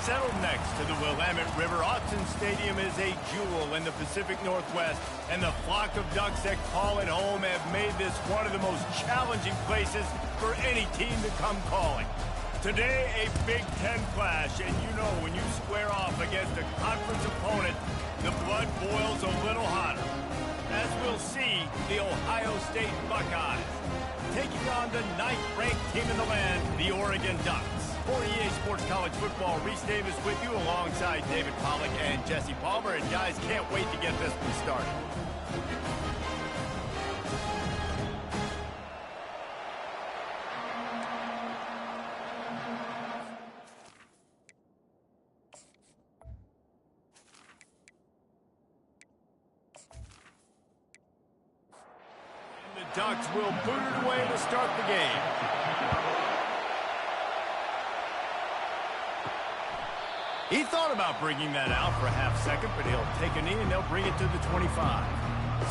Settled next to the Willamette River, Autzen Stadium is a jewel in the Pacific Northwest, and the flock of ducks that call it home have made this one of the most challenging places for any team to come calling. Today, a Big Ten clash, and you know when you square off against a conference opponent, the blood boils a little hotter. As we'll see, the Ohio State Buckeyes taking on the 9th-ranked team in the land, the Oregon Ducks. For EA Sports College Football, Reese Davis with you alongside David Pollack and Jesse Palmer. And guys, can't wait to get this one started. And the Ducks will boot it away to start the game. He thought about bringing that out for a half second, but he'll take a knee and they'll bring it to the 25.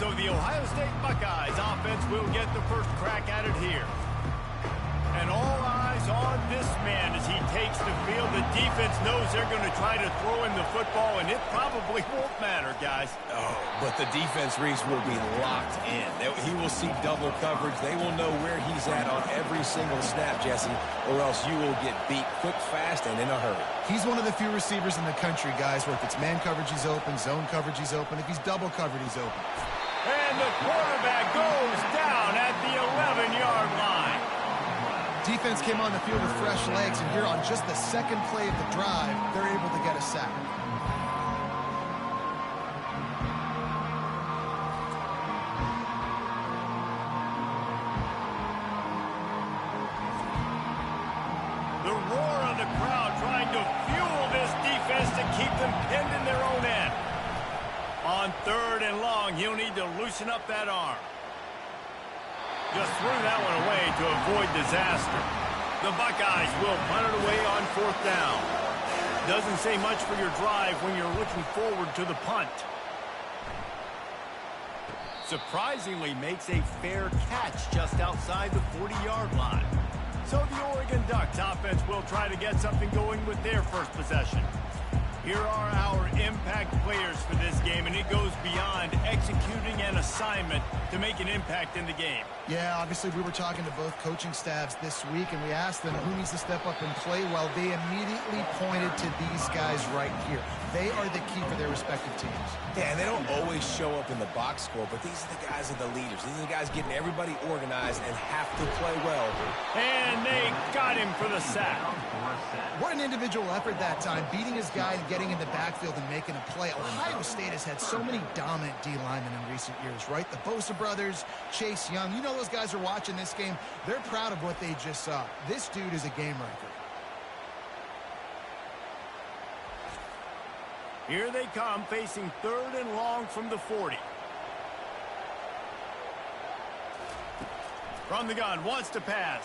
So the Ohio State Buckeyes offense will get the first crack at it here. And all eyes on this man as he takes the field. The defense knows they're going to try to throw him the football, and it probably won't matter, guys. Oh, but the defense, Reese, will be locked in. He will see double coverage. They will know where he's at on every single snap, Jesse, or else you will get beat quick, fast, and in a hurry. He's one of the few receivers in the country, guys, where if it's man coverage, he's open, zone coverage, he's open. If he's double covered, he's open. And the quarterback goes down at the 11-yard line. Defense came on the field with fresh legs, and here on just the second play of the drive, they're able to get a sack. The roar of the crowd trying to fuel this defense to keep them pinned in their own end. On 3rd and long, he'll need to loosen up that arm. Just threw that one away to avoid disaster. The Buckeyes will punt it away on 4th down. Doesn't say much for your drive when you're looking forward to the punt. Surprisingly makes a fair catch just outside the 40-yard line. So the Oregon Ducks offense will try to get something going with their first possession. Here are our impact players for this game, and it goes beyond executing an assignment to make an impact in the game. Yeah, obviously we were talking to both coaching staffs this week, and we asked them who needs to step up and play well. They immediately pointed to these guys right here. They are the key for their respective teams. Yeah, and they don't always show up in the box score, but these are the guys that are the leaders. These are the guys getting everybody organized and have to play well. And they got him for the sack. What an individual effort that time, beating his guy and getting in the backfield and making a play. Ohio State has had so many dominant D linemen in recent years, right? The Bosa brothers, Chase Young. You know those guys are watching this game. They're proud of what they just saw. This dude is a game wrecker. Here they come, facing 3rd and long from the 40. From the gun, wants to pass.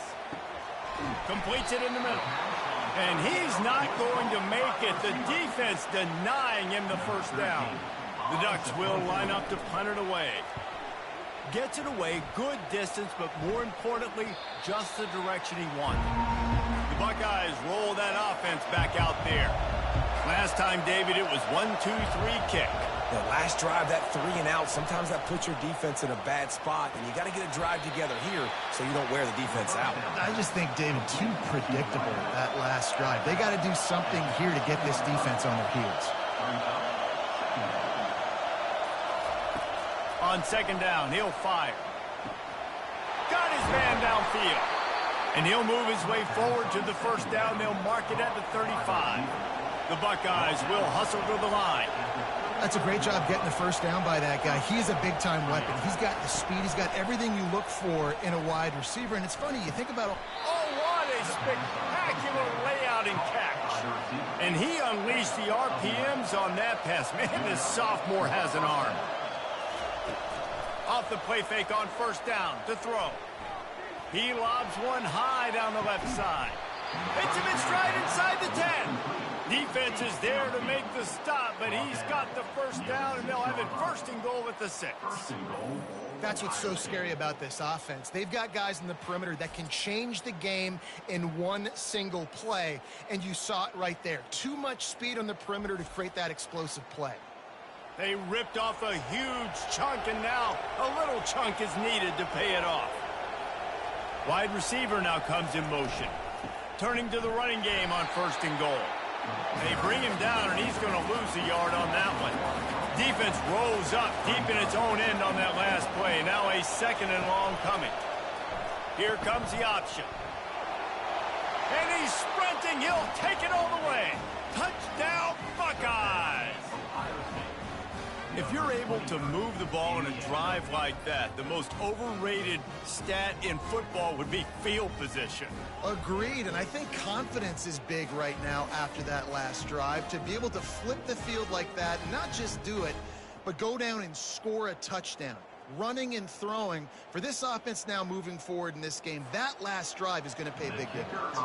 Completes it in the middle. And he's not going to make it. The defense denying him the first down. The Ducks will line up to punt it away. Gets it away, good distance, but more importantly, just the direction he wanted. The Buckeyes roll that offense back out there. Last time, David, it was 1-2-3 kick. The last drive, that 3 and out, sometimes that puts your defense in a bad spot, and you got to get a drive together here so you don't wear the defense out. I just think, David, too predictable that last drive. They got to do something here to get this defense on their heels. On 2nd down, he'll fire. Got his man downfield. And he'll move his way forward to the first down. They'll mark it at the 35. The Buckeyes will hustle to the line. That's a great job getting the first down by that guy. He's a big-time weapon. He's got the speed. He's got everything you look for in a wide receiver. And it's funny, you think about it. Oh, what a spectacular layout and catch. And he unleashed the RPMs on that pass. Man, this sophomore has an arm. Off the play fake on 1st down to throw. He lobs one high down the left side. Hits him in stride inside the 10. Defense is there to make the stop, but he's got the first down, and they'll have it 1st and goal at the 6. That's what's so scary about this offense. They've got guys in the perimeter that can change the game in one single play, and you saw it right there. Too much speed on the perimeter to create that explosive play. They ripped off a huge chunk, and now a little chunk is needed to pay it off. Wide receiver now comes in motion, turning to the running game on 1st and goal. They bring him down, and he's going to lose a yard on that one. Defense rolls up deep in its own end on that last play. Now a 2nd and long coming. Here comes the option. And he's sprinting. He'll take it all the way. Touchdown, Buckeyes! If you're able to move the ball in a drive like that, the most overrated stat in football would be field position. Agreed, and I think confidence is big right now after that last drive. To be able to flip the field like that, not just do it, but go down and score a touchdown. Running and throwing, for this offense now moving forward in this game, that last drive is going to pay big dividends.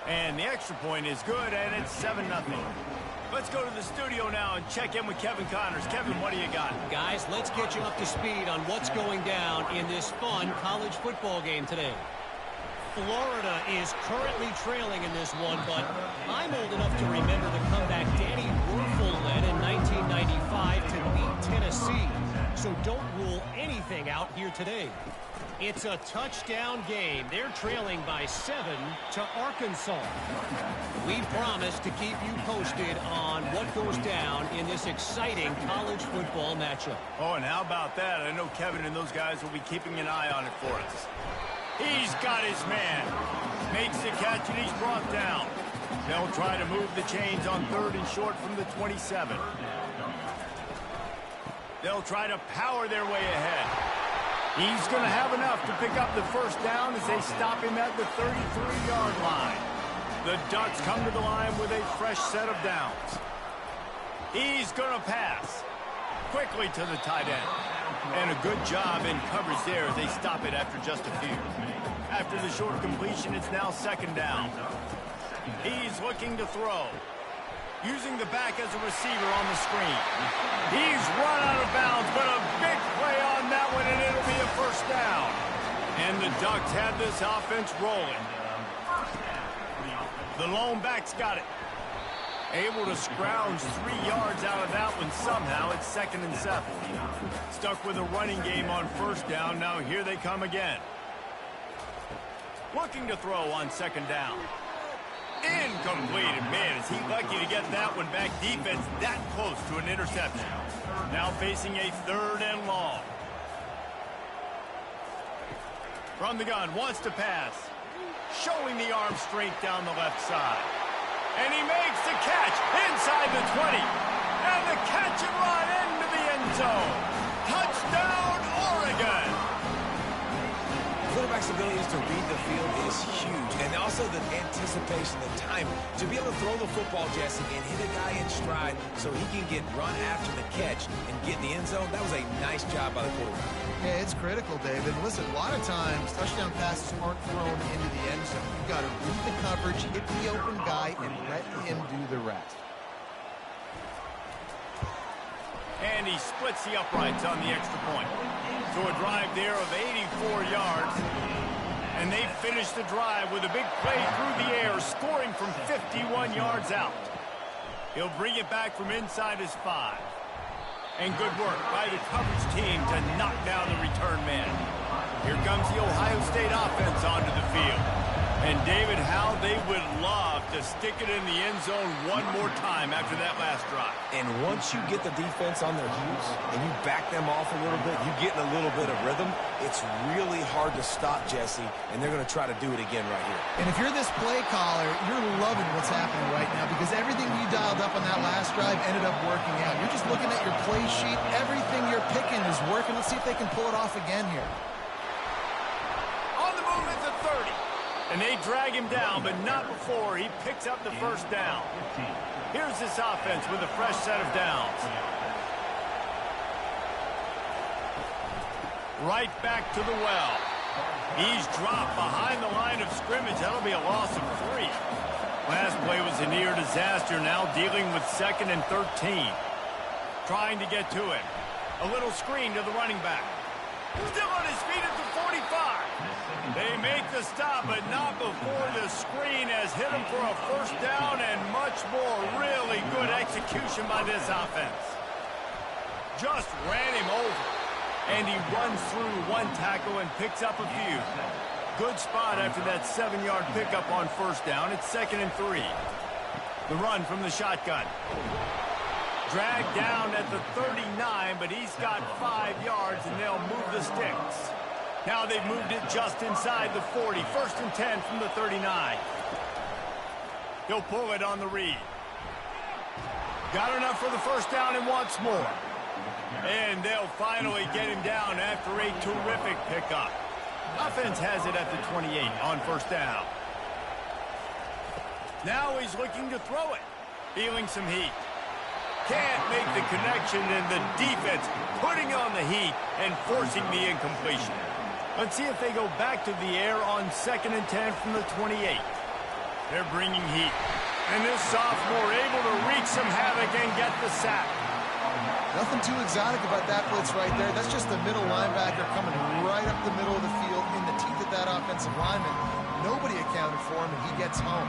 And the extra point is good, and it's 7-0. Let's go to the studio now and check in with Kevin Connors. Kevin, what do you got? Guys, let's get you up to speed on what's going down in this fun college football game today. Florida is currently trailing in this one, but I'm old enough to remember the comeback Danny Werfel led in 1995 to beat Tennessee. So don't rule anything out here today. It's a touchdown game. They're trailing by 7 to Arkansas. We promise to keep you posted on what goes down in this exciting college football matchup. Oh, and how about that? I know Kevin and those guys will be keeping an eye on it for us. He's got his man. Makes the catch, and he's brought down. They'll try to move the chains on 3rd and short from the 27. They'll try to power their way ahead. He's going to have enough to pick up the 1st down as they stop him at the 33-yard line. The Ducks come to the line with a fresh set of downs. He's going to pass quickly to the tight end. And a good job in coverage there as they stop it after just a few. After the short completion, it's now 2nd down. He's looking to throw. Using the back as a receiver on the screen. He's run out of bounds, but a big play on that one, and it'll be a 1st down. And the Ducks have this offense rolling. The lone back's got it. Able to scrounge 3 yards out of that one somehow. It's 2nd and 7. Stuck with a running game on 1st down. Now here they come again. Looking to throw on 2nd down. Incomplete. And man, is he lucky to get that one back. Defense that close to an interception. Now facing a 3rd and long. From the gun, wants to pass. Showing the arm strength down the left side. And he makes the catch inside the 20. And the catch and run into the end zone. Touchdown, Oregon. Quarterback's abilities to read the field is huge, and also the anticipation, the timing. To be able to throw the football, Jesse, and hit a guy in stride so he can get run after the catch and get in the end zone, that was a nice job by the quarterback. Yeah, it's critical, David. Listen, a lot of times, touchdown passes aren't thrown into the end zone. You've got to read the coverage, hit the open guy, and let him do the rest. And he splits the uprights on the extra point. So a drive there of 84 yards. And they finish the drive with a big play through the air, scoring from 51 yards out. He'll bring it back from inside his 5. And good work by the coverage team to knock down the return man. Here comes the Ohio State offense onto the field. And David, how they would love to stick it in the end zone one more time after that last drive. And once you get the defense on their heels and you back them off a little bit, you get in a little bit of rhythm, it's really hard to stop, Jesse, and they're going to try to do it again right here. And if you're this play caller, you're loving what's happening right now because everything you dialed up on that last drive ended up working out. You're just looking at your play sheet. Everything you're picking is working. Let's see if they can pull it off again here. On the move at the 30. And they drag him down, but not before he picks up the 1st down. Here's this offense with a fresh set of downs. Right back to the well. He's dropped behind the line of scrimmage. That'll be a loss of 3. Last play was a near disaster, now dealing with 2nd and 13. trying to get to him. A little screen to the running back. Still on his feet at the 45. They make the stop, but not before the screen has hit him for a first down and much more. Really good execution by this offense. Just ran him over. And he runs through one tackle and picks up a few. Good spot after that 7-yard pickup on first down. It's 2nd and 3. The run from the shotgun. Dragged down at the 39, but he's got 5 yards, and they'll move the sticks. Now they've moved it just inside the 40. 1st and 10 from the 39. He'll pull it on the read. Got enough for the first down and wants more. And they'll finally get him down after a terrific pickup. Offense has it at the 28 on first down. Now he's looking to throw it. Feeling some heat. Can't make the connection, and the defense putting on the heat and forcing the incompletion. Let's see if they go back to the air on 2nd and 10 from the 28. They're bringing heat. And this sophomore able to wreak some havoc and get the sack. Nothing too exotic about that blitz right there. That's just the middle linebacker coming right up the middle of the field in the teeth of that offensive lineman. Nobody accounted for him, and he gets home.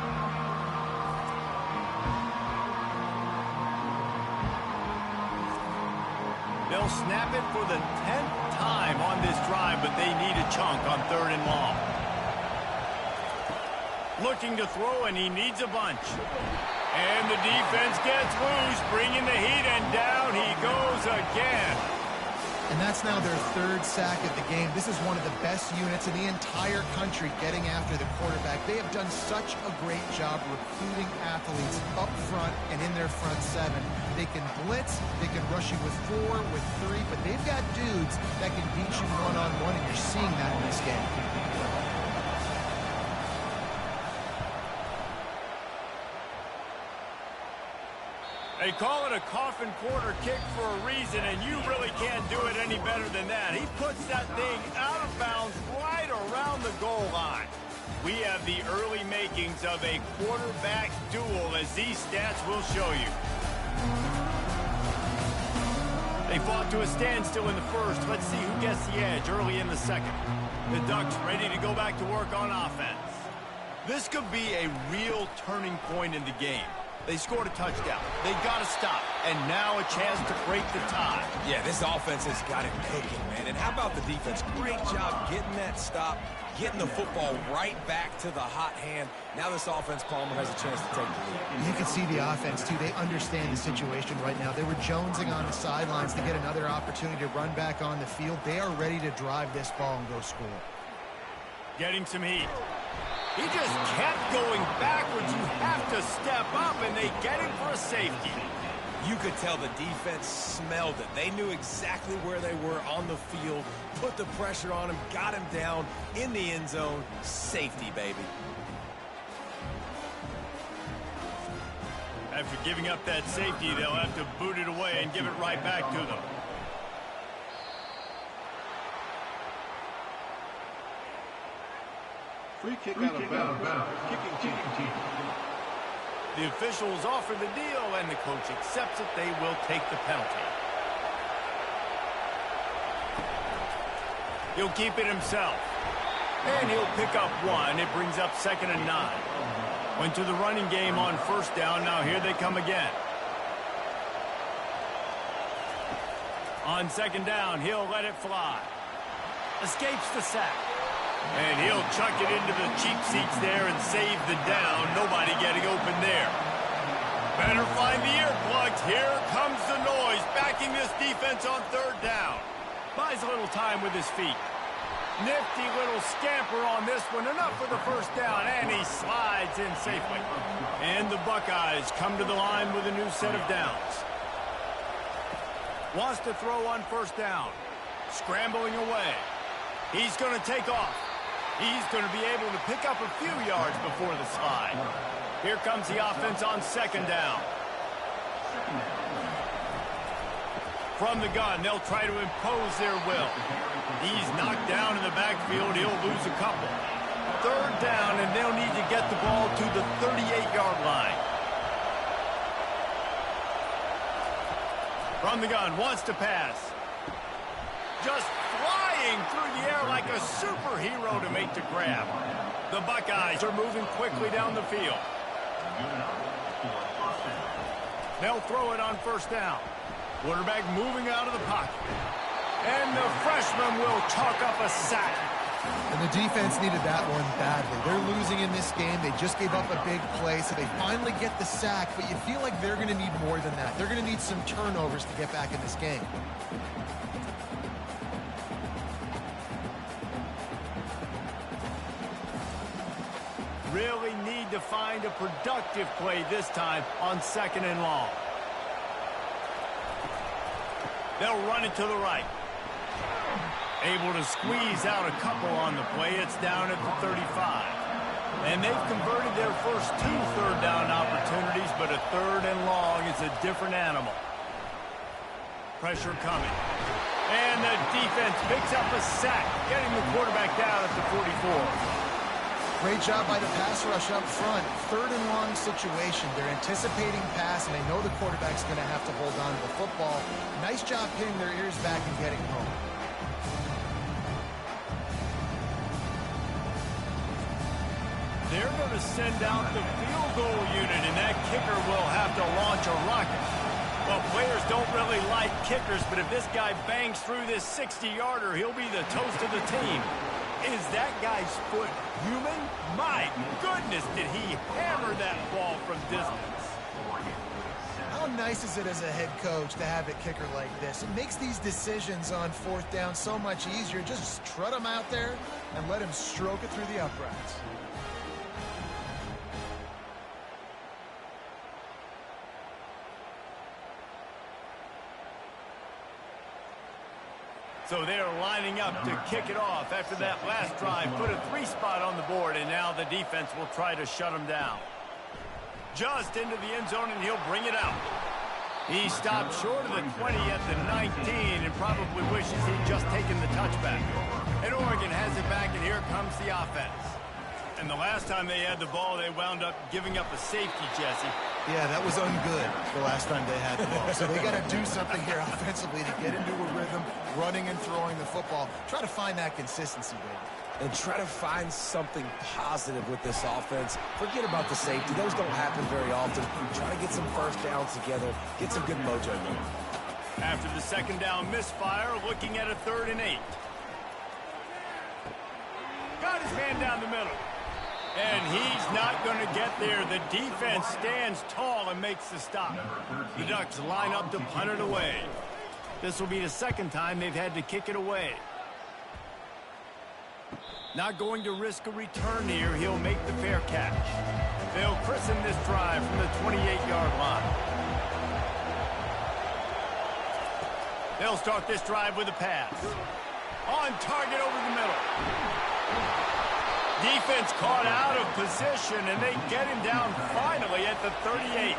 They'll snap it for the 10th time on this drive, but they need a chunk on 3rd and long. Looking to throw, and he needs a bunch. And the defense gets loose, bringing the heat, and down he goes again. And that's now their 3rd sack of the game. This is one of the best units in the entire country getting after the quarterback. They have done such a great job recruiting athletes up front and in their front 7. They can blitz, they can rush you with 4, with 3, but they've got dudes that can beat you one-on-one, and you're seeing that in this game. They call it a coffin quarter kick for a reason, and you really can't do it any better than that. He puts that thing out of bounds right around the goal line. We have the early makings of a quarterback duel, as these stats will show you. They fought to a standstill in the first. Let's see who gets the edge early in the second. The Ducks ready to go back to work on offense. This could be a real turning point in the game. They scored a touchdown. They got to stop. And now a chance to break the tie. Yeah, this offense has got it cooking, man. And how about the defense? Great job getting that stop, getting the football right back to the hot hand. Now this offense, Palmer, has a chance to take the lead. You can see the offense, too. They understand the situation right now. They were jonesing on the sidelines to get another opportunity to run back on the field. They are ready to drive this ball and go score. Getting some heat. He just kept going backwards. You have to step up, and they get him for a safety. You could tell the defense smelled it. They knew exactly where they were on the field, put the pressure on him, got him down in the end zone. Safety, baby. After giving up that safety, they'll have to boot it away and give it right back to them. Free kick out of bounds. Kicking team. The officials offer the deal, and the coach accepts it. They will take the penalty. He'll keep it himself. And he'll pick up 1. It brings up 2nd and 9. Went to the running game on first down. Now here they come again. On 2nd down, he'll let it fly. Escapes the sack. And he'll chuck it into the cheap seats there and save the down. Nobody getting open there. Better find the earplugs. Here comes the noise, backing this defense on 3rd down. Buys a little time with his feet. Nifty little scamper on this one. Enough for the first down, and he slides in safely. And the Buckeyes come to the line with a new set of downs. Wants to throw on first down. Scrambling away. He's going to take off. He's going to be able to pick up a few yards before the slide. Here comes the offense on 2nd down. From the gun, they'll try to impose their will. He's knocked down in the backfield. He'll lose a couple. 3rd down, and they'll need to get the ball to the 38-yard line. From the gun, wants to pass. Just flying through the air like a superhero to make the grab. The Buckeyes are moving quickly down the field. They'll throw it on first down. Quarterback moving out of the pocket. And the freshman will chalk up a sack. And the defense needed that one badly. They're losing in this game. They just gave up a big play, so they finally get the sack, but you feel like they're going to need more than that. They're going to need some turnovers to get back in this game. Really need to find a productive play this time on 2nd and long. They'll run it to the right. Able to squeeze out a couple on the play. It's down at the 35. And they've converted their first 2 third down opportunities, but a 3rd and long is a different animal. Pressure coming. And the defense picks up a sack, getting the quarterback down at the 44. Great job by the pass rush up front. 3rd and long situation. They're anticipating pass, and they know the quarterback's going to have to hold on to the football. Nice job pinning their ears back and getting home. They're going to send out the field goal unit, and that kicker will have to launch a rocket. Well, players don't really like kickers, but if this guy bangs through this 60-yarder, he'll be the toast of the team. Is that guy's foot human? My goodness, did he hammer that ball from distance. How nice is it as a head coach to have a kicker like this? It makes these decisions on 4th down so much easier. Just trot him out there and let him stroke it through the uprights. So they're lining up to kick it off after that last drive. Put a 3 spot on the board, and now the defense will try to shut him down. Just into the end zone, and he'll bring it out. He stopped short of the 20 at the 19 and probably wishes he'd just taken the touchback. And Oregon has it back, and here comes the offense. And the last time they had the ball, they wound up giving up a safety, Jesse. Yeah, that was ungood the last time they had the ball. So they got to do something here offensively to get into a rhythm, running and throwing the football. Try to find that consistency, David. And try to find something positive with this offense. Forget about the safety. Those don't happen very often. Try to get some first downs together. Get some good mojo going. After the 2nd down misfire, looking at a 3rd and 8. Got his man down the middle. And he's not going to get there. The defense stands tall and makes the stop. The Ducks line up to punt it away. This will be the 2nd time they've had to kick it away. Not going to risk a return here. He'll make the fair catch. They'll christen this drive from the 28-yard line. They'll start this drive with a pass. On target over the middle. Defense caught out of position, and they get him down finally at the 38.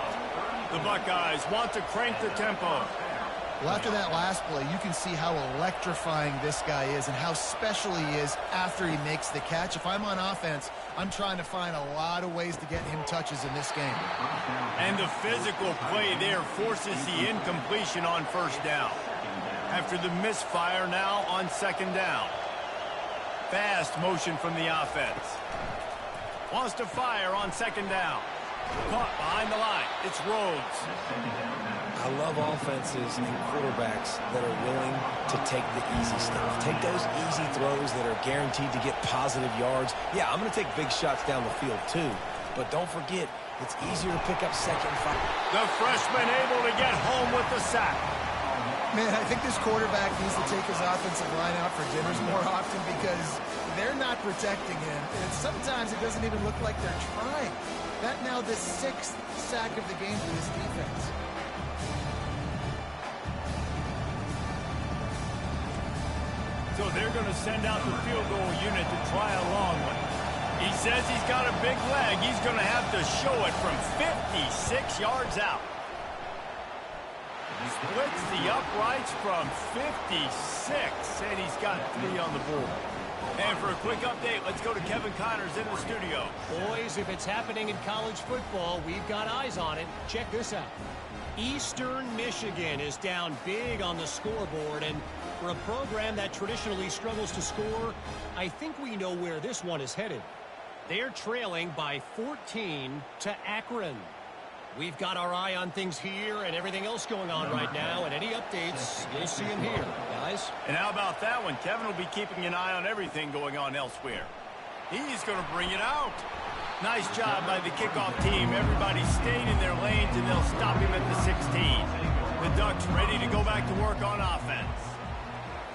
The Buckeyes want to crank the tempo. Well, after that last play, you can see how electrifying this guy is and how special he is after he makes the catch. If I'm on offense, I'm trying to find a lot of ways to get him touches in this game. And the physical play there forces the incompletion on first down. After the misfire now on 2nd down. Fast motion from the offense. Wants to fire on 2nd down. Caught behind the line. It's Rhodes. I love offenses and quarterbacks that are willing to take the easy stuff. Take those easy throws that are guaranteed to get positive yards. Yeah, I'm going to take big shots down the field too. But don't forget, it's easier to pick up 2nd and 5. The freshman able to get home with the sack. Man, I think this quarterback needs to take his offensive line out for dinners more often because they're not protecting him. And sometimes it doesn't even look like they're trying. That now the 6th sack of the game for this defense. So they're going to send out the field goal unit to try a long one. He says he's got a big leg. He's going to have to show it from 56 yards out. Splits the uprights from 56, and he's got 3 on the board. And for a quick update, let's go to Kevin Connors in the studio. Boys, if it's happening in college football, we've got eyes on it. Check this out. Eastern Michigan is down big on the scoreboard, and for a program that traditionally struggles to score, I think we know where this one is headed. They're trailing by 14 to Akron. We've got our eye on things here and everything else going on right now, and any updates, you'll see them here, guys. And how about that one? Kevin will be keeping an eye on everything going on elsewhere. He's going to bring it out. Nice job by the kickoff team. Everybody stayed in their lanes, and they'll stop him at the 16. The Ducks ready to go back to work on offense.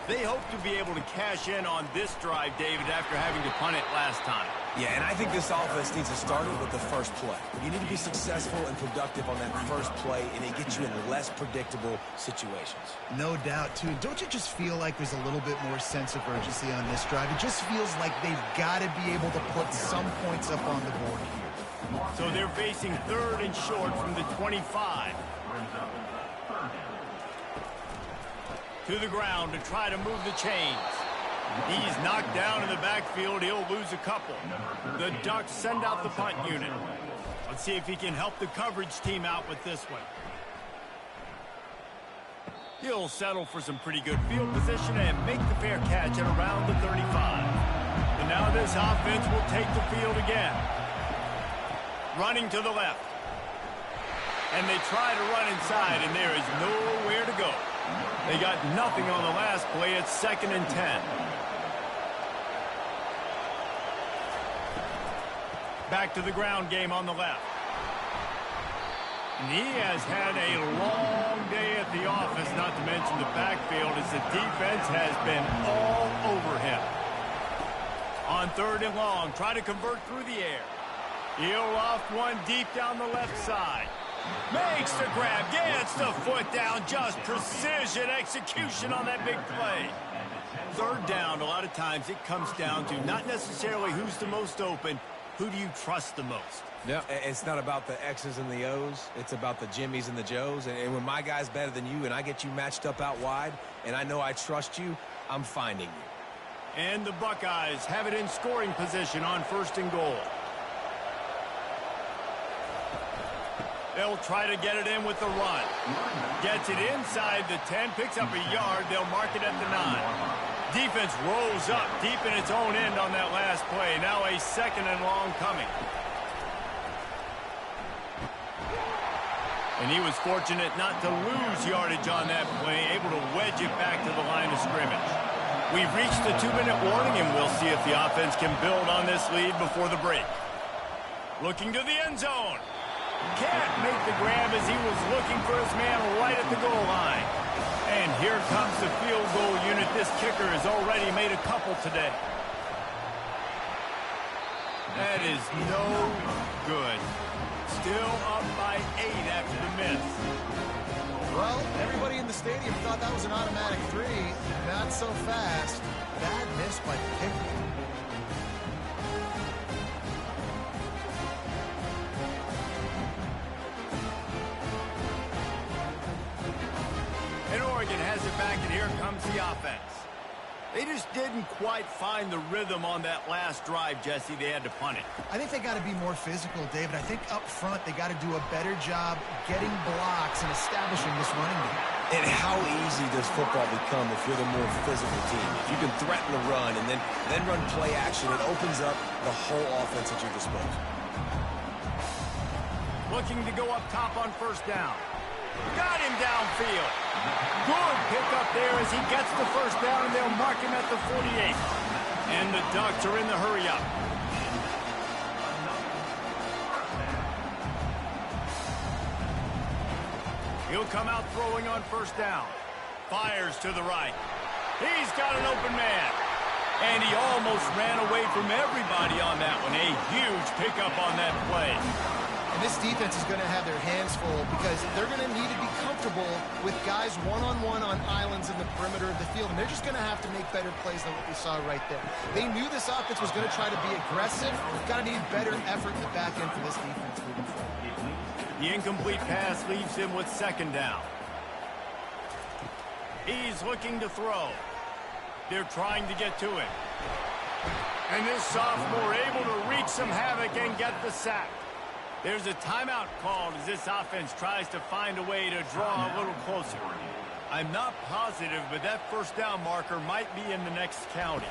They hope to be able to cash in on this drive, David, after having to punt it last time. Yeah, and I think this offense needs to start it with the first play. You need to be successful and productive on that first play, and it gets you in less predictable situations. No doubt, too. Don't you just feel like there's a little bit more sense of urgency on this drive? It just feels like they've got to be able to put some points up on the board here. So they're facing 3rd and short from the 25. To the ground to try to move the chains. He's knocked down in the backfield. He'll lose a couple. The Ducks send out the punt unit. Let's see if he can help the coverage team out with this one. He'll settle for some pretty good field position and make the fair catch at around the 35. And now this offense will take the field again. Running to the left. And they try to run inside, and there is nowhere to go. They got nothing on the last play. It's 2nd and 10. Back to the ground game on the left. And he has had a long day at the office, not to mention the backfield, as the defense has been all over him. On 3rd and long, try to convert through the air. He'll loft one deep down the left side. Makes the grab, gets the foot down, just precision execution on that big play. 3rd down, a lot of times it comes down to not necessarily who's the most open, who do you trust the most? Yeah, it's not about the X's and the O's. It's about the Jimmys and the Joes. And when my guy's better than you and I get you matched up out wide and I know I trust you, I'm finding you. And the Buckeyes have it in scoring position on 1st and goal. They'll try to get it in with the run. Gets it inside the 10, picks up a yard. They'll mark it at the 9. Defense rolls up deep in its own end on that last play. Now a 2nd and long coming. And he was fortunate not to lose yardage on that play, able to wedge it back to the line of scrimmage. We've reached the 2-minute warning, and we'll see if the offense can build on this lead before the break. Looking to the end zone. Can't make the grab as he was looking for his man right at the goal line. And here comes the field goal unit. This kicker has already made a couple today. That is no good. Still up by 8 after the miss. Well, everybody in the stadium thought that was an automatic 3. Not so fast. Bad miss by the kicker. And Oregon has it back, and here comes the offense. They just didn't quite find the rhythm on that last drive, Jesse. They had to punt it. I think they got to be more physical, David. I think up front they got to do a better job getting blocks and establishing this running game. And how easy does football become if you're the more physical team? If you can threaten the run and then run play action, it opens up the whole offense at your disposal. Looking to go up top on 1st down. Got him downfield. Good pickup there as he gets the 1st down, and they'll mark him at the 48. And the Ducks are in the hurry-up. He'll come out throwing on 1st down. Fires to the right. He's got an open man. And he almost ran away from everybody on that one. A huge pickup on that play. And this defense is going to have their hands full because they're going to need to be comfortable with guys one-on-one on islands in the perimeter of the field. And they're just going to have to make better plays than what we saw right there. They knew this offense was going to try to be aggressive. Got to need better effort in the back end for this defense moving forward. The incomplete pass leaves him with 2nd down. He's looking to throw. They're trying to get to him. And this sophomore able to wreak some havoc and get the sack. There's a timeout called as this offense tries to find a way to draw a little closer. I'm not positive, but that first down marker might be in the next county.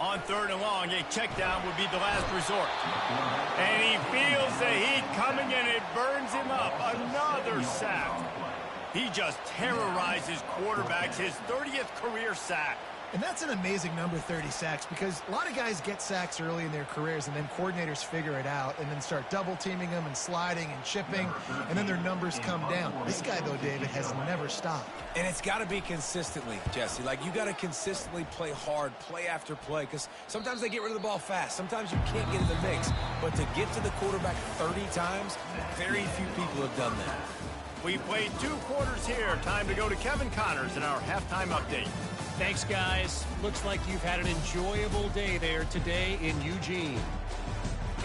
On 3rd and long, a check down would be the last resort. And he feels the heat coming, and it burns him up. Another sack. He just terrorizes quarterbacks, his 30th career sack. And that's an amazing number, 30 sacks, because a lot of guys get sacks early in their careers, and then coordinators figure it out and then start double-teaming them and sliding and chipping, and then their numbers come down. This guy, though, David, has never stopped. And it's got to be consistently, Jesse. Like, you got to consistently play hard, play after play, because sometimes they get rid of the ball fast. Sometimes you can't get in the mix. But to get to the quarterback 30 times, very few people have done that. We played 2 quarters here. Time to go to Kevin Connors in our halftime update. Thanks, guys. Looks like you've had an enjoyable day there today in Eugene.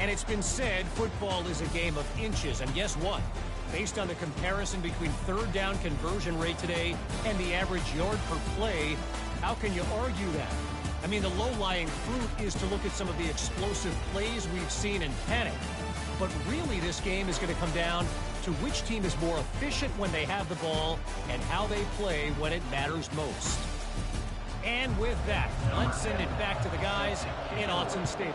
And it's been said football is a game of inches. And guess what? Based on the comparison between 3rd down conversion rate today and the average yard per play, how can you argue that? I mean, the low-lying fruit is to look at some of the explosive plays we've seen in panic. But really, this game is going to come down to which team is more efficient when they have the ball and how they play when it matters most. And with that, let's send it back to the guys in Autzen Stadium.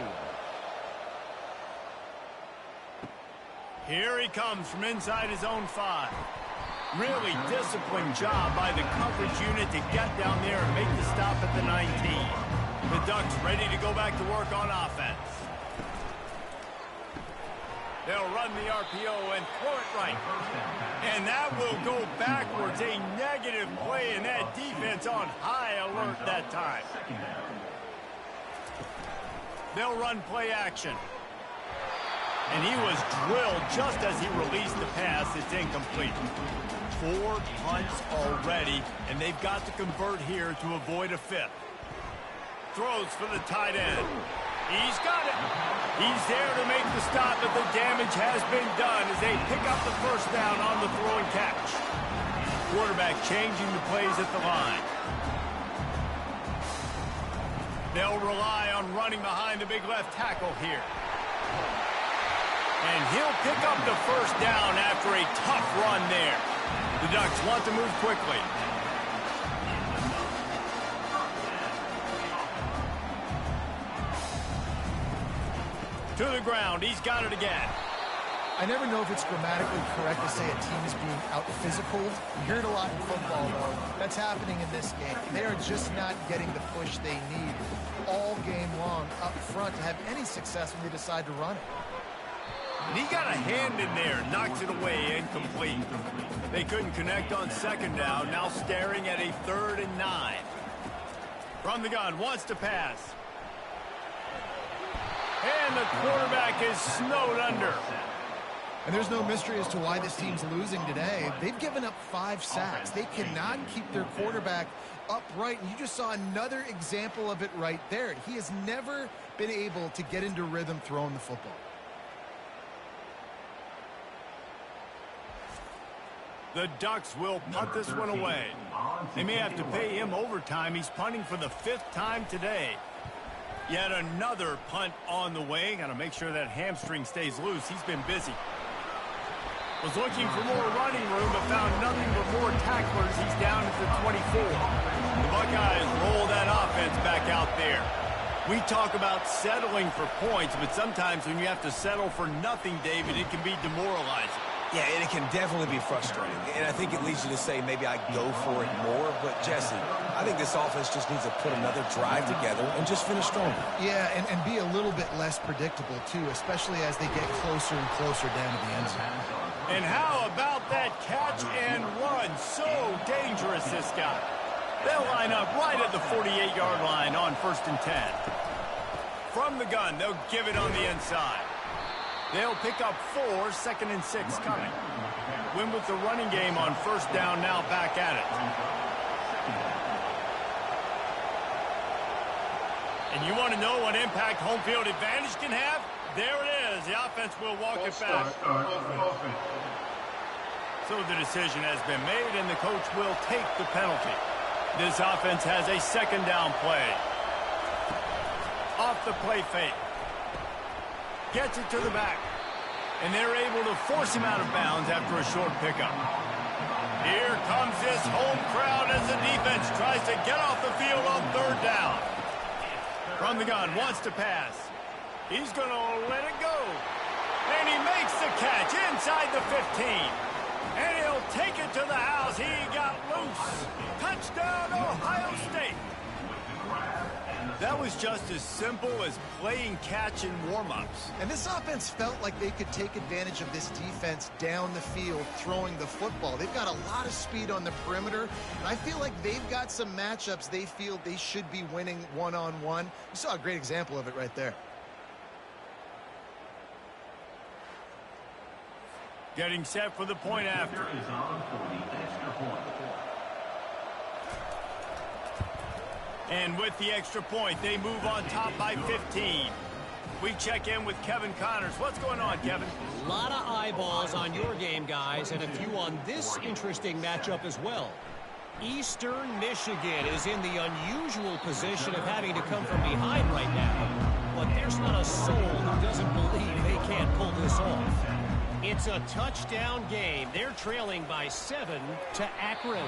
Here he comes from inside his own 5. Really disciplined job by the coverage unit to get down there and make the stop at the 19. The Ducks ready to go back to work on offense. They'll run the RPO and throw it right. And that will go backwards. A negative play, and that defense on high alert that time. They'll run play action. And he was drilled just as he released the pass. It's incomplete. 4 punts already, and they've got to convert here to avoid a 5th. Throws for the tight end. He's got it. He's there to make the stop, but the damage has been done as they pick up the first down on the throw and catch. Quarterback changing the plays at the line. They'll rely on running behind the big left tackle here. And he'll pick up the first down after a tough run there. The Ducks want to move quickly. To the ground. He's got it again. I never know if it's grammatically correct to say a team is being out-physical. You hear it a lot in football, though. That's happening in this game. They are just not getting the push they need all game long up front to have any success when they decide to run it. And he got a hand in there, knocks it away, incomplete. They couldn't connect on 2nd down, now staring at a 3rd and 9. From the gun, wants to pass. And the quarterback is snowed under. And there's no mystery as to why this team's losing today. They've given up 5 sacks. They cannot keep their quarterback upright. And you just saw another example of it right there. He has never been able to get into rhythm throwing the football. The Ducks will punt this one away. They may have to pay him overtime. He's punting for the 5th time today. Yet another punt on the way. Got to make sure that hamstring stays loose. He's been busy. Was looking for more running room, but found nothing but more tacklers. He's down at the 24. The Buckeyes roll that offense back out there. We talk about settling for points, but sometimes when you have to settle for nothing, David, it can be demoralizing. Yeah, and it can definitely be frustrating. And I think it leads you to say maybe I go for it more. But, Jesse, I think this offense just needs to put another drive together and just finish stronger. Yeah, and be a little bit less predictable, too, especially as they get closer and closer down to the end zone. And how about that catch and run? So dangerous, this guy. They'll line up right at the 48-yard line on 1st and 10. From the gun, they'll give it on the inside. They'll pick up 4, 2nd and 6 coming. Win with the running game on 1st down, now back at it. And you want to know what impact home field advantage can have? There it is. The offense will walk it back. So the decision has been made, and the coach will take the penalty. This offense has a 2nd down play. Off the play fake. Gets it to the back. And they're able to force him out of bounds after a short pickup. Here comes this home crowd as the defense tries to get off the field on third down. From the gun, wants to pass. He's going to let it go. And he makes the catch inside the 15. And he'll take it to the house. He got loose. Touchdown, Ohio State. That was just as simple as playing catch in warm-ups. And this offense felt like they could take advantage of this defense down the field throwing the football. They've got a lot of speed on the perimeter, and I feel like they've got some matchups they feel they should be winning one-on-one. You saw a great example of it right there. Getting set for the point after. And with the extra point, they move on top by 15. We check in with Kevin Connors. What's going on, Kevin? A lot of eyeballs on your game, guys, and a few on this interesting matchup as well. Eastern Michigan is in the unusual position of having to come from behind right now. But there's not a soul who doesn't believe they can't pull this off. It's a touchdown game. They're trailing by 7 to Akron.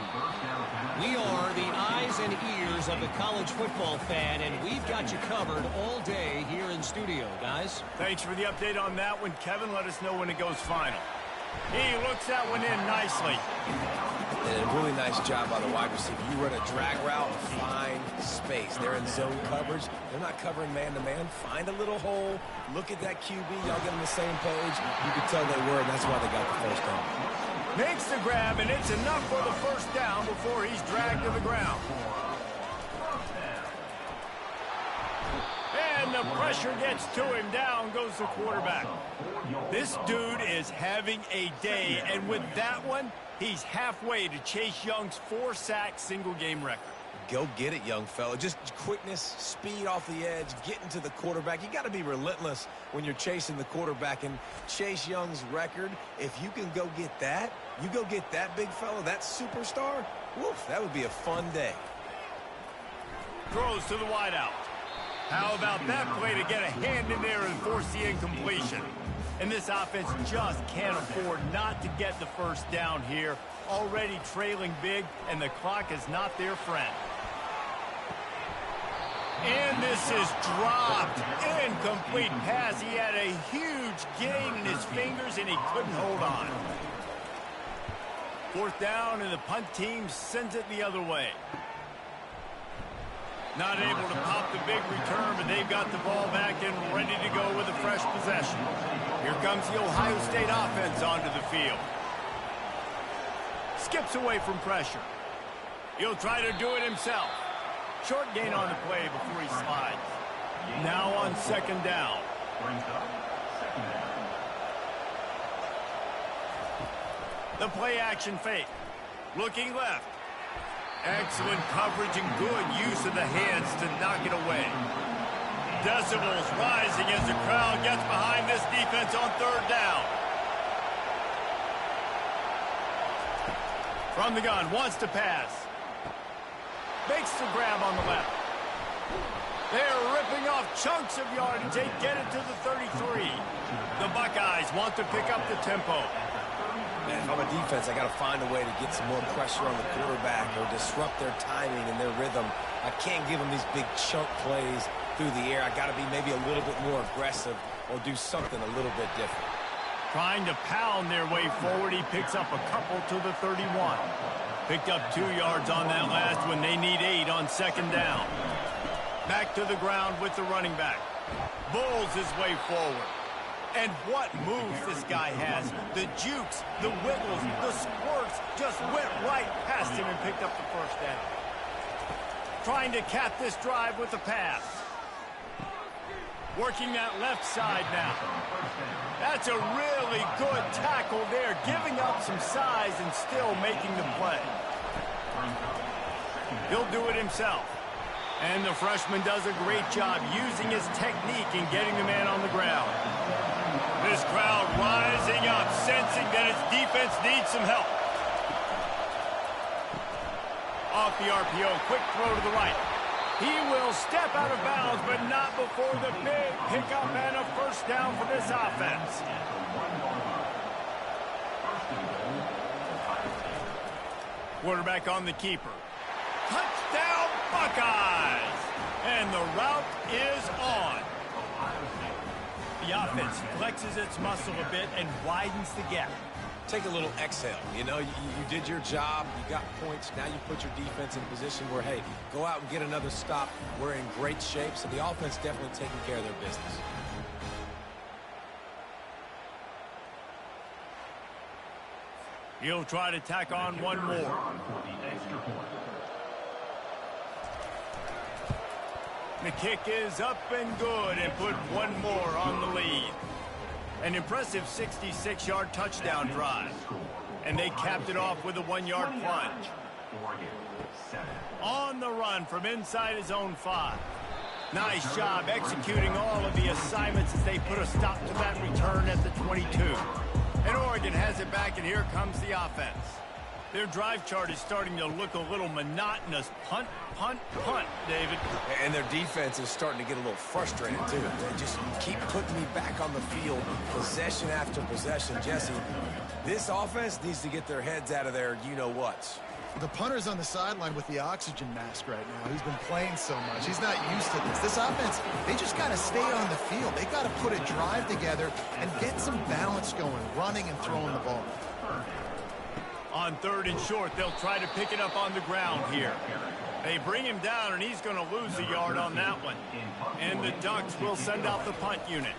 We are the eyes and ears of the college football fan, and we've got you covered all day here in studio, guys. Thanks for the update on that one, Kevin. Let us know when it goes final. He looks that one in nicely. And a really nice job by the wide receiver. You run a drag route, find space. They're in zone coverage. They're not covering man-to-man. Find a little hole. Look at that QB. Y'all get on the same page. You can tell they were, and that's why they got the first down. Makes the grab, and it's enough for the first down before he's dragged to the ground. And the pressure gets to him. Down goes the quarterback. This dude is having a day, and with that one, he's halfway to Chase Young's 4-sack single-game record. Go get it, young fella. Just quickness, speed off the edge, getting to the quarterback. You got to be relentless when you're chasing the quarterback. And Chase Young's record, if you can go get that, you go get that big fella, that superstar, woof, that would be a fun day. Throws to the wideout. How about that play to get a hand in there and force the incompletion? And this offense just can't afford not to get the first down here. Already trailing big, and the clock is not their friend. And this is dropped. Incomplete pass. He had a huge gain in his fingers, and he couldn't hold on. Fourth down, and the punt team sends it the other way. Not able to pop the big return, but they've got the ball back and ready to go with a fresh possession. Here comes the Ohio State offense onto the field. Skips away from pressure. He'll try to do it himself. Short gain on the play before he slides. Now on second down. The play action fake. Looking left. Excellent coverage and good use of the hands to knock it away. Decibels rising as the crowd gets behind this defense on third down. From the gun, wants to pass. Makes the grab on the left. They're ripping off chunks of yardage. They get it to the 33. The Buckeyes want to pick up the tempo. Man, if I'm a defense, I got to find a way to get some more pressure on the quarterback or disrupt their timing and their rhythm. I can't give them these big chunk plays through the air. I got to be maybe a little bit more aggressive or do something a little bit different. Trying to pound their way forward. He picks up a couple to the 31. Picked up 2 yards on that last one. They need 8 on second down. Back to the ground with the running back. Bulls his way forward. And what moves this guy has. The jukes, the wiggles, the squirts just went right past him and picked up the first down. Trying to cap this drive with a pass. Working that left side now. That's a really good tackle there, giving up some size and still making the play. He'll do it himself. And the freshman does a great job using his technique and getting the man on the ground. This crowd rising up, sensing that its defense needs some help. Off the RPO, quick throw to the right. He will step out of bounds, but not before the big pickup and a first down for this offense. Quarterback on the keeper. Touchdown, Buckeyes! And the route is on. The offense flexes its muscle a bit and widens the gap. Take a little exhale. You know, you did your job. You got points. Now you put your defense in a position where, hey, go out and get another stop. We're in great shape, so the offense definitely taking care of their business. He'll try to tack on one more. The kick is up and good and put one more on the lead. An impressive 66-yard touchdown drive. And they capped it off with a 1-yard plunge. On the run from inside his own 5. Nice job executing all of the assignments as they put a stop to that return at the 22. And Oregon has it back, and here comes the offense. Their drive chart is starting to look a little monotonous. Punt, punt, punt, David. And their defense is starting to get a little frustrated, too. They just keep putting me back on the field, possession after possession. Jesse, this offense needs to get their heads out of their you-know-whats. The punter's on the sideline with the oxygen mask right now. He's been playing so much. He's not used to this. This offense, they just got to stay on the field. They got to put a drive together and get some balance going, running and throwing the ball. On 3rd and short, they'll try to pick it up on the ground here. They bring him down, and he's going to lose a yard on that one. And the Ducks will send out the punt unit.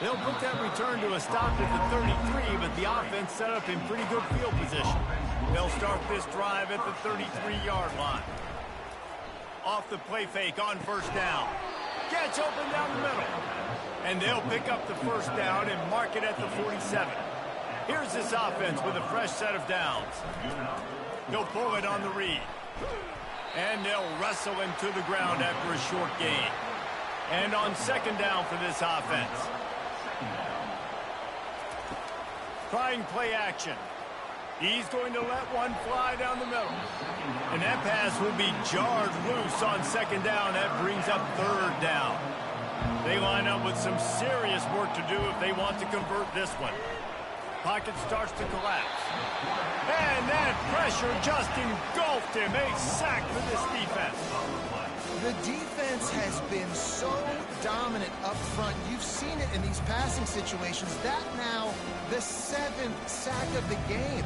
They'll put that return to a stop at the 33, but the offense set up in pretty good field position. They'll start this drive at the 33-yard line. Off the play fake on 1st down. Gets open down the middle. And they'll pick up the 1st down and mark it at the 47. Here's this offense with a fresh set of downs. He'll pull it on the read. And they'll wrestle him to the ground after a short gain. And on 2nd down for this offense. Trying play action. He's going to let one fly down the middle. And that pass will be jarred loose on 2nd down. That brings up 3rd down. They line up with some serious work to do if they want to convert this one. Pocket starts to collapse. And that pressure just engulfed him. A sack for this defense. The defense has been so dominant up front. You've seen it in these passing situations. That now the 7th sack of the game.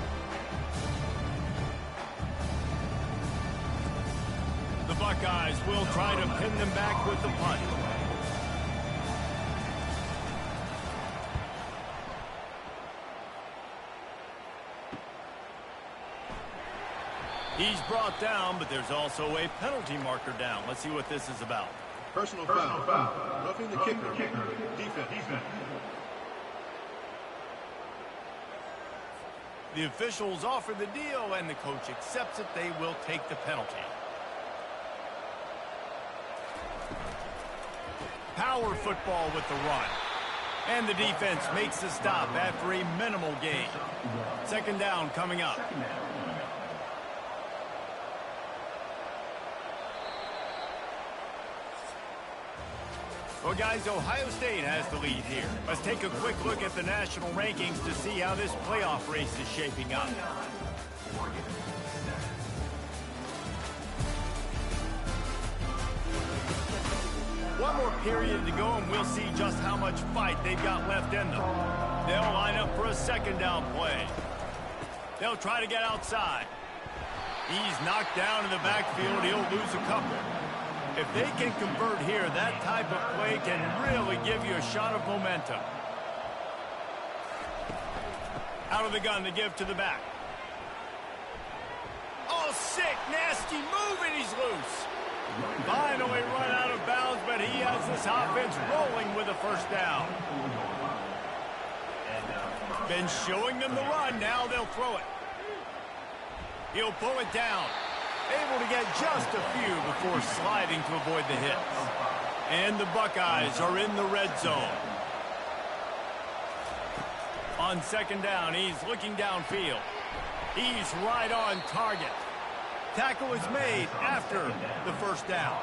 The Buckeyes will try to pin them back with the punt. He's brought down, but there's also a penalty marker down. Let's see what this is about. Personal foul. Roughing the kicker. Defense. The officials offer the deal, and the coach accepts it. They will take the penalty. Power football with the run. And the defense makes the stop after a minimal gain. 2nd down coming up. Well, guys, Ohio State has the lead here. Let's take a quick look at the national rankings to see how this playoff race is shaping up. One more period to go, and we'll see just how much fight they've got left in them. They'll line up for a 2nd down play. They'll try to get outside. He's knocked down in the backfield. He'll lose a couple. If they can convert here, that type of play can really give you a shot of momentum. Out of the gun to give to the back. Oh, sick, nasty move, and he's loose. Finally run out of bounds, but he has this offense rolling with a 1st down. Been showing them the run. Now they'll throw it. He'll pull it down. Able to get just a few before sliding to avoid the hits. And the Buckeyes are in the red zone. On 2nd down, he's looking downfield. He's right on target. Tackle is made after the first down.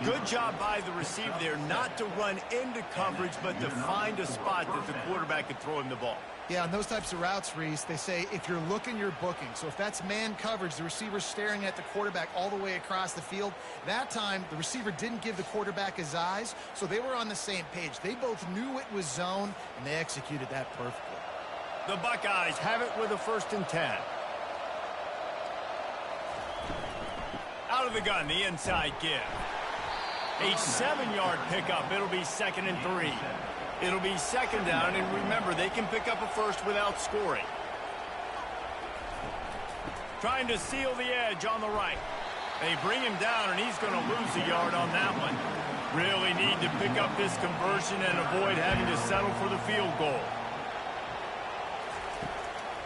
Good job by the receiver there not to run into coverage, but to find a spot that the quarterback could throw him the ball. Yeah, on those types of routes, Reese, they say if you're looking, you're booking. So if that's man coverage, the receiver's staring at the quarterback all the way across the field. That time, the receiver didn't give the quarterback his eyes, so they were on the same page. They both knew it was zone, and they executed that perfectly. The Buckeyes have it with a 1st and 10. Out of the gun, the inside give. A 7-yard pickup. It'll be 2nd and 3. It'll be 2nd down, and remember, they can pick up a first without scoring. Trying to seal the edge on the right. They bring him down, and he's going to lose a yard on that one. Really need to pick up this conversion and avoid having to settle for the field goal.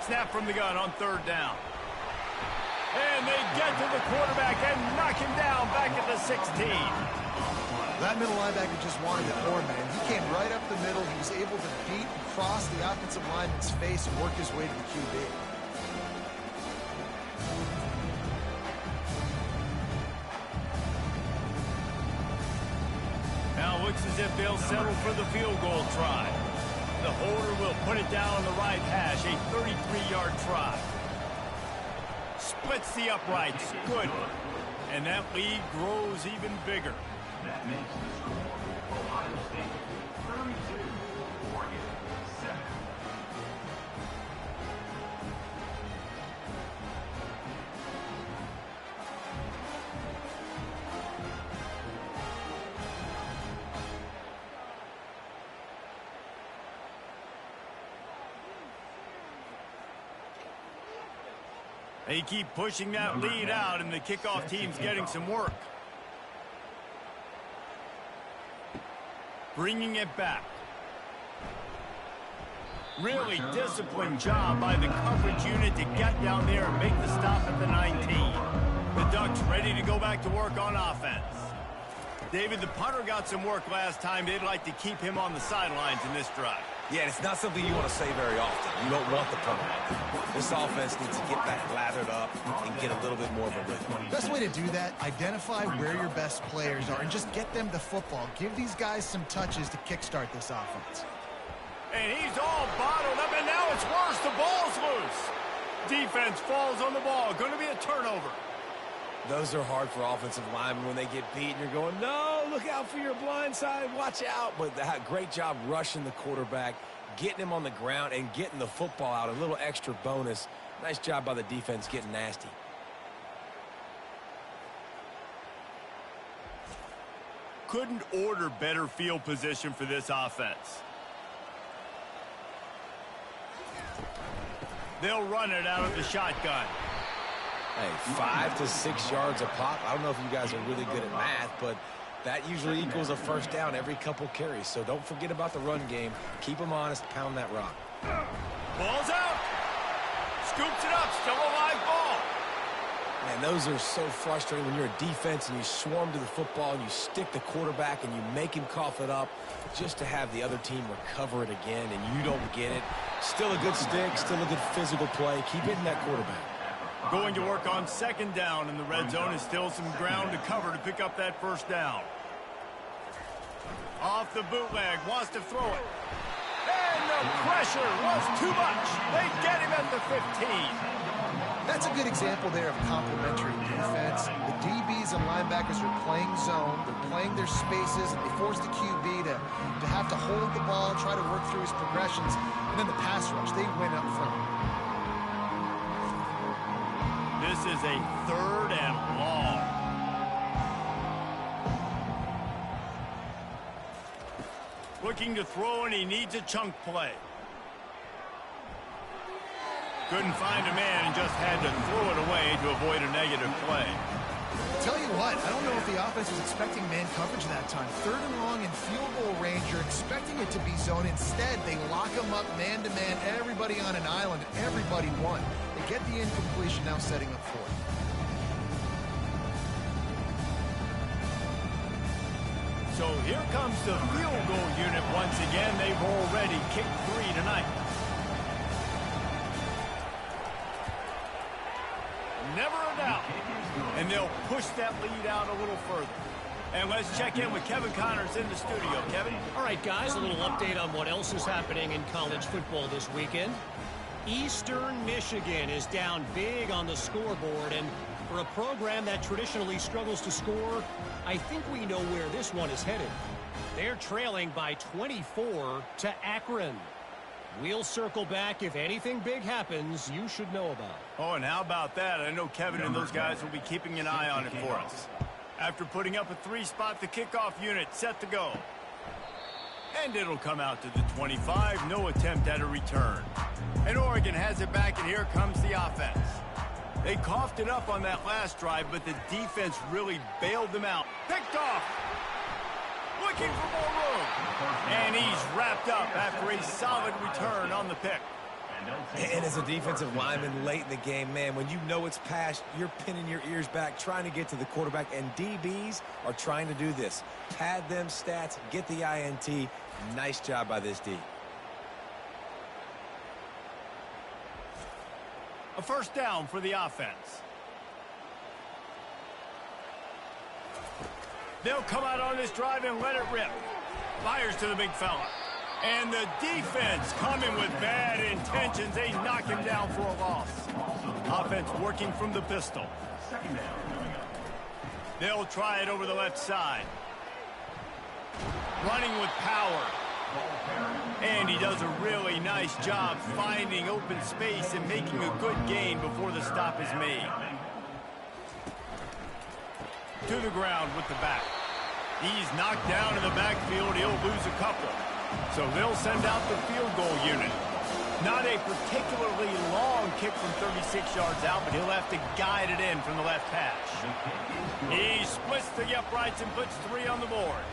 Snap from the gun on 3rd down. And they get to the quarterback and knock him down back at the 16. That middle linebacker just wanted it more, man. He came right up the middle. He was able to beat and cross the offensive lineman's face and work his way to the QB. Now looks as if they'll settle for the field goal try. The holder will put it down on the right hash, a 33-yard try. Splits the uprights. Good. And that lead grows even bigger. That makes the score Ohio State 32, Oregon 7. They keep pushing that lead out, and the kickoff team's getting some work. Bringing it back. Really disciplined job by the coverage unit to get down there and make the stop at the 19. The Ducks ready to go back to work on offense. David, the punter got some work last time. They'd like to keep him on the sidelines in this drive. Yeah, it's not something you want to say very often. You don't want the punter. This offense needs to get back lathered up and get a little bit more of a rhythm. Best way to do that, identify where your best players are and just get them the football. Give these guys some touches to kickstart this offense. And he's all bottled up, and now it's worse. The ball's loose. Defense falls on the ball. Going to be a turnover. Those are hard for offensive linemen when they get beat and you're going, no, look out for your blind side, watch out. But great job rushing the quarterback, getting him on the ground, and getting the football out. A little extra bonus. Nice job by the defense getting nasty. Couldn't order better field position for this offense. They'll run it out of the shotgun. Hey, 5 to 6 yards a pop. I don't know if you guys are really good at math, but that usually equals a first down every couple carries. So don't forget about the run game. Keep them honest. Pound that rock. Ball's out. Scoops it up. Still a live ball. Man, those are so frustrating when you're a defense and you swarm to the football and you stick the quarterback and you make him cough it up just to have the other team recover it again and you don't get it. Still a good stick. Still a good physical play. Keep hitting that quarterback. Going to work on 2nd down, and the red zone is still some ground to cover to pick up that first down. Off the bootleg, wants to throw it. And the pressure was too much. They get him at the 15. That's a good example there of complementary defense. The DBs and linebackers are playing zone. They're playing their spaces, and they force the QB to have to hold the ball, try to work through his progressions. And then the pass rush, they win up front. This is a 3rd and long. Looking to throw, and he needs a chunk play. Couldn't find a man and just had to throw it away to avoid a negative play. Tell you what, I don't know if the offense was expecting man coverage that time. 3rd and long in field goal range, you're expecting it to be zone. Instead, they lock them up man-to-man, everybody on an island, everybody won. They get the incompletion, now setting up 4th. So here comes the field goal unit once again. They've already kicked 3 tonight. never a doubt. And they'll push that lead out a little further. And let's check in with Kevin Connors in the studio. Kevin? All right, guys, a little update on what else is happening in college football this weekend. Eastern Michigan is down big on the scoreboard, and for a program that traditionally struggles to score, I think we know where this one is headed. They're trailing by 24 to Akron. We'll circle back if anything big happens you should know about. Oh, and how about that? I know Kevin and those guys will be keeping an eye on it for us. After putting up a 3-spot, the kickoff unit set to go. And it'll come out to the 25. No attempt at a return. And Oregon has it back, and here comes the offense. They coughed it up on that last drive, but the defense really bailed them out. Picked off. Looking for more room. And he's wrapped up after a solid return on the pick. And as a defensive lineman late in the game, man, when you know it's passed, you're pinning your ears back, trying to get to the quarterback, and DBs are trying to do this. Pad them stats, get the INT. Nice job by this D. A first down for the offense. They'll come out on this drive and let it rip. Fires to the big fella. And the defense coming with bad intentions. They knock him down for a loss. Offense working from the pistol. They'll try it over the left side. Running with power. And he does a really nice job finding open space and making a good gain before the stop is made. To the ground with the back. He's knocked down in the backfield. He'll lose a couple. So they'll send out the field goal unit. Not a particularly long kick from 36 yards out, but he'll have to guide it in from the left hash. He splits the uprights and puts 3 on the board.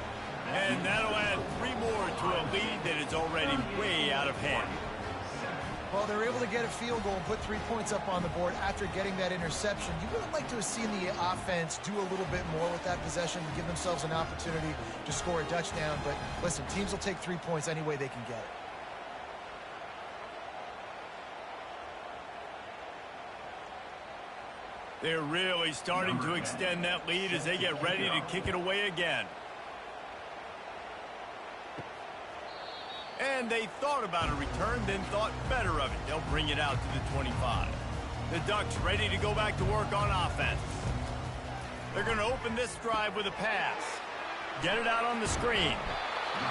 And that'll add 3 more to a lead that is already way out of hand. Well, they're able to get a field goal and put 3 points up on the board after getting that interception. You would have liked to have seen the offense do a little bit more with that possession and give themselves an opportunity to score a touchdown. But listen, teams will take 3 points any way they can get it. They're really starting to extend that lead as they get ready to kick it away again. And they thought about a return, then thought better of it. They'll bring it out to the 25. The Ducks ready to go back to work on offense. They're going to open this drive with a pass. Get it out on the screen.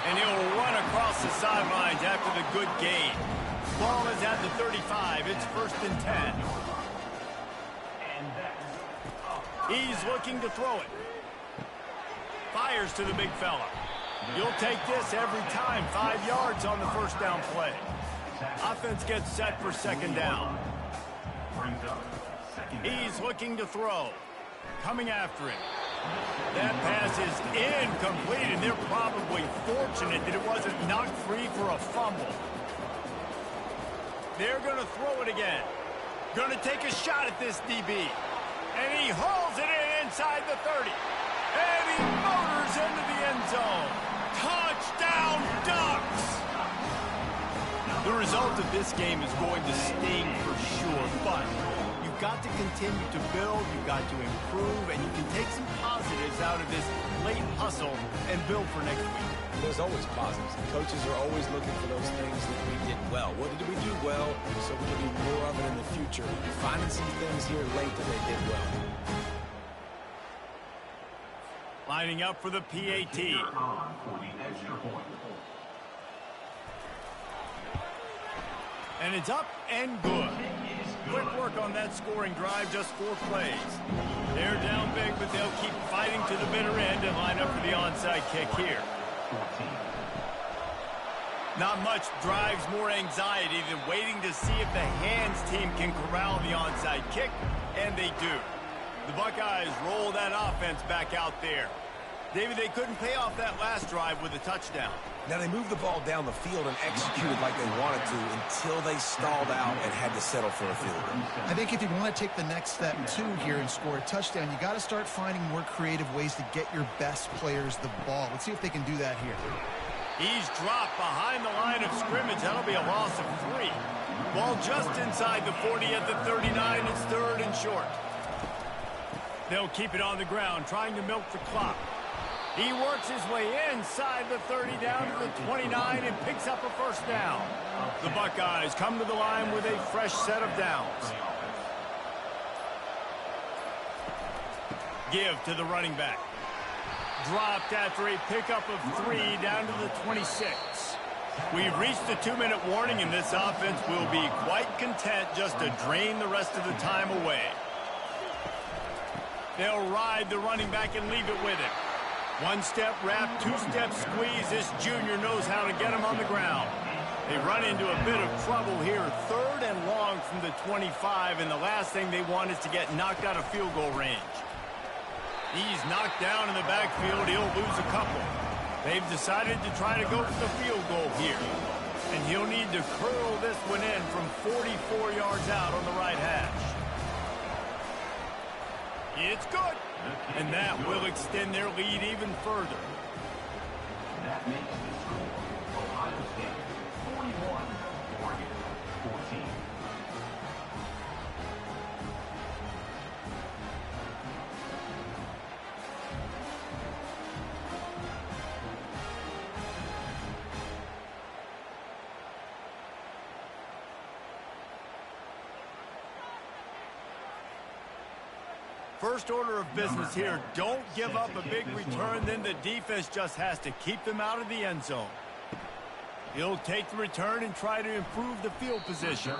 And he'll run across the sidelines after the good gain. Ball is at the 35. It's 1st and 10. He's looking to throw it. Fires to the big fella. You'll take this every time. 5 yards on the first down play. Offense gets set for 2nd down. He's looking to throw. Coming after him. That pass is incomplete, and they're probably fortunate that it wasn't knocked free for a fumble. They're going to throw it again. Going to take a shot at this DB. And he hauls it in inside the 30. And he motors into the end zone. Touchdown, Ducks! The result of this game is going to sting for sure, but you've got to continue to build, you've got to improve, and you can take some positives out of this late hustle and build for next week. There's always positives. Coaches are always looking for those things that we did well. What did we do well so we can do more of it in the future? Finding some things here late that they did well. Lining up for the PAT. And it's up and good. Quick work on that scoring drive, just 4 plays. They're down big, but they'll keep fighting to the bitter end and line up for the onside kick here. Not much drives more anxiety than waiting to see if the hands team can corral the onside kick, and they do. The Buckeyes roll that offense back out there. David, they couldn't pay off that last drive with a touchdown. Now they moved the ball down the field and executed like they wanted to until they stalled out and had to settle for a field goal. I think if you want to take the next step too here and score a touchdown, you got to start finding more creative ways to get your best players the ball. Let's see if they can do that here. He's dropped behind the line of scrimmage. That'll be a loss of 3. Ball just inside the 40 at the 39. It's 3rd and short. They'll keep it on the ground, trying to milk the clock. He works his way inside the 30 down to the 29 and picks up a first down. The Buckeyes come to the line with a fresh set of downs. Give to the running back. Dropped after a pickup of 3 down to the 26. We've reached the 2-minute warning, and this offense will be quite content just to drain the rest of the time away. They'll ride the running back and leave it with him. One-step wrap, two-step squeeze. This junior knows how to get him on the ground. They run into a bit of trouble here. 3rd and long from the 25, and the last thing they want is to get knocked out of field goal range. He's knocked down in the backfield. He'll lose a couple. They've decided to try to go for the field goal here. And he'll need to curl this one in from 44 yards out on the right hash. It's good. And that will extend their lead even further. That makes the score Ohio State 41, Oregon 14. First order of business here, don't give up a big return, then the defense just has to keep them out of the end zone. He'll take the return and try to improve the field position.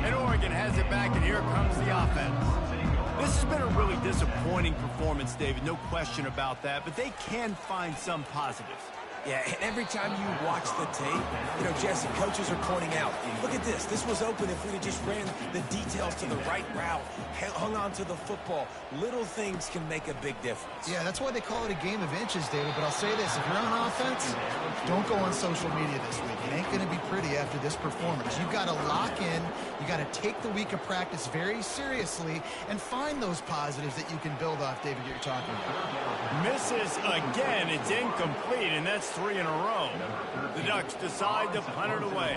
And Oregon has it back, and here comes the offense. This has been a really disappointing performance, David, no question about that, but they can find some positives. Yeah, and every time you watch the tape, you know, Jesse, coaches are pointing out, look at this. This was open if we'd have just ran the details to the right route, hung on to the football. Little things can make a big difference. Yeah, that's why they call it a game of inches, David. But I'll say this, if you're on offense, don't go on social media this week. It ain't going to be pretty after this performance. You've got to lock in. You got to take the week of practice very seriously and find those positives that you can build off, David, you're talking about. Misses again. It's incomplete, and that's 3 in a row. The Ducks decide to punt it away.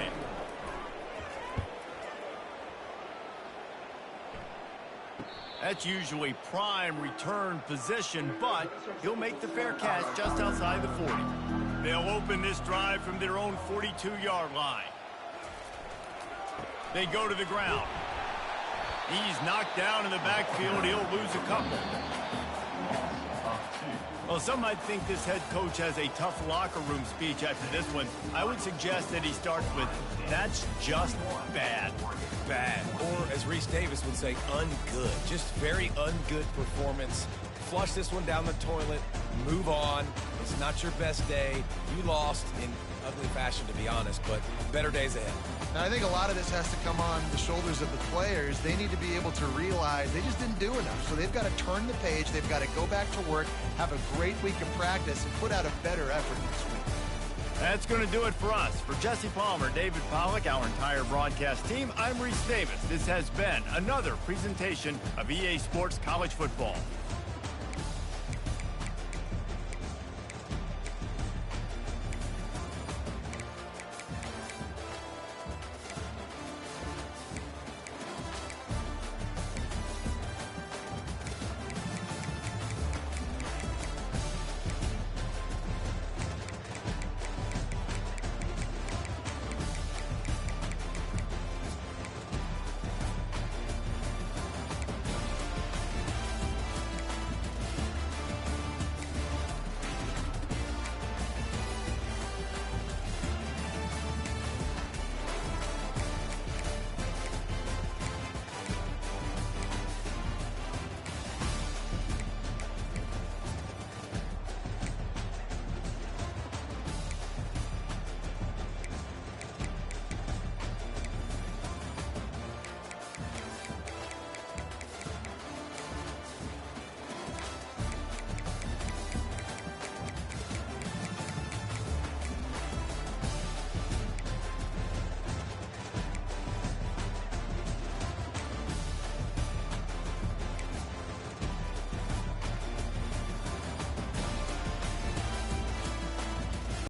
That's usually prime return position, but he'll make the fair catch just outside the 40. They'll open this drive from their own 42-yard line. They go to the ground. He's knocked down in the backfield. He'll lose a couple. Well, some might think this head coach has a tough locker room speech after this one. I would suggest that he starts with, that's just bad. Bad. Or, as Reese Davis would say, ungood. Just very ungood performance. Flush this one down the toilet. Move on. It's not your best day. You lost in ugly fashion, to be honest, but better days ahead. Now, I think a lot of this has to come on the shoulders of the players. They need to be able to realize they just didn't do enough. So they've got to turn the page. They've got to go back to work, have a great week of practice, and put out a better effort next week. That's going to do it for us. For Jesse Palmer, David Pollack, our entire broadcast team, I'm Reese Davis. This has been another presentation of EA Sports College Football.